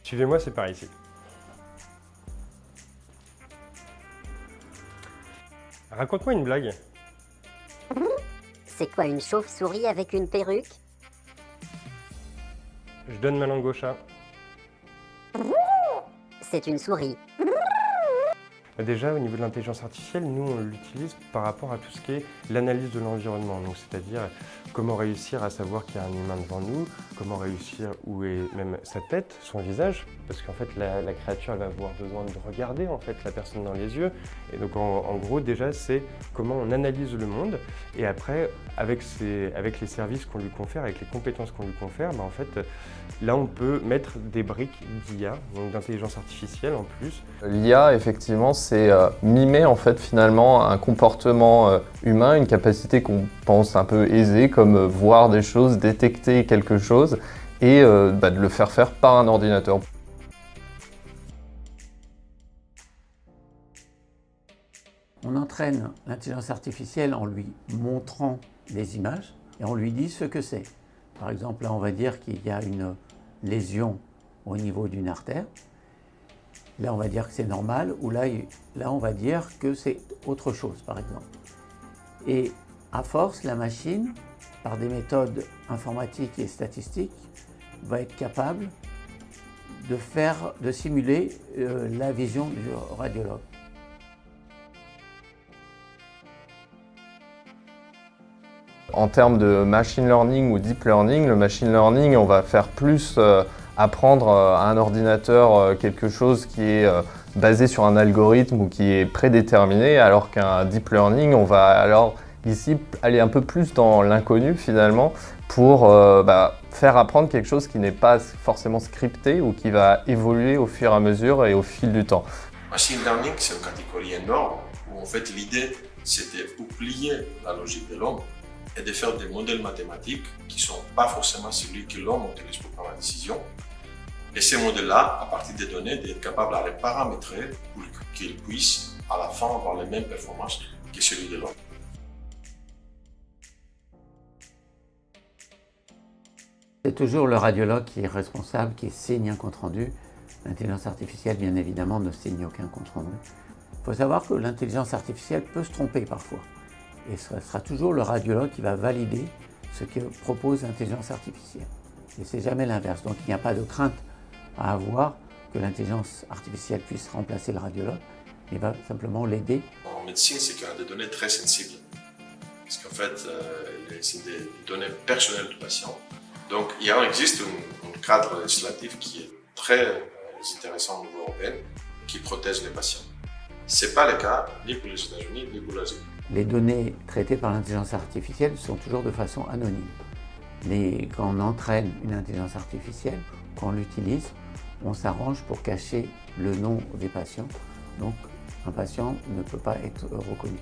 Suivez-moi, c'est par ici. Raconte-moi une blague. C'est quoi une chauve-souris avec une perruque? Je donne ma langue au chat. C'est une souris. Déjà, au niveau de l'intelligence artificielle, nous, on l'utilise par rapport à tout ce qui est l'analyse de l'environnement. Donc, c'est-à-dire comment réussir à savoir qu'il y a un humain devant nous, comment réussir où est même sa tête, son visage, parce qu'en fait, la créature elle va avoir besoin de regarder en fait la personne dans les yeux. Et donc, en gros, déjà, c'est comment on analyse le monde. Et après, avec les services qu'on lui confère, avec les compétences qu'on lui confère, en fait, là, on peut mettre des briques d'IA, donc d'intelligence artificielle en plus. L'IA, effectivement, c'est mimer en fait finalement un comportement humain, une capacité qu'on pense un peu aisée, comme voir des choses, détecter quelque chose et de le faire par un ordinateur. On entraîne l'intelligence artificielle en lui montrant des images et on lui dit ce que c'est. Par exemple, là, on va dire qu'il y a une lésion au niveau d'une artère. Là, on va dire que c'est normal, ou là, on va dire que c'est autre chose, par exemple. Et à force, la machine, par des méthodes informatiques et statistiques, va être capable de simuler la vision du radiologue. En termes de machine learning ou deep learning, le machine learning, on va faire plus apprendre à un ordinateur quelque chose qui est basé sur un algorithme ou qui est prédéterminé, alors qu'un deep learning, on va alors ici aller un peu plus dans l'inconnu finalement pour faire apprendre quelque chose qui n'est pas forcément scripté ou qui va évoluer au fur et à mesure et au fil du temps. Machine learning, c'est une catégorie énorme où en fait l'idée c'était d'oublier la logique de l'homme et de faire des modèles mathématiques qui ne sont pas forcément celui que l'homme utilise pour prendre la décision. Et ces modèles-là, à partir des données, d'être capable de les paramétrer pour qu'ils puissent à la fin avoir les mêmes performances que celui de l'homme. C'est toujours le radiologue qui est responsable, qui signe un compte-rendu. L'intelligence artificielle, bien évidemment, ne signe aucun compte-rendu. Il faut savoir que l'intelligence artificielle peut se tromper parfois. Et ce sera toujours le radiologue qui va valider ce que propose l'intelligence artificielle. Et c'est jamais l'inverse. Donc il n'y a pas de crainte à avoir que l'intelligence artificielle puisse remplacer le radiologue, mais va simplement l'aider. En médecine, c'est qu'il y a des données très sensibles. Parce qu'en fait, c'est des données personnelles du patient. Donc il existe un cadre législatif qui est très intéressant au niveau européen, qui protège les patients. Ce n'est pas le cas ni pour les États-Unis, ni pour l'Asie. Les données traitées par l'intelligence artificielle sont toujours de façon anonyme. Mais quand on entraîne une intelligence artificielle, quand on l'utilise, on s'arrange pour cacher le nom des patients. Donc, un patient ne peut pas être reconnu.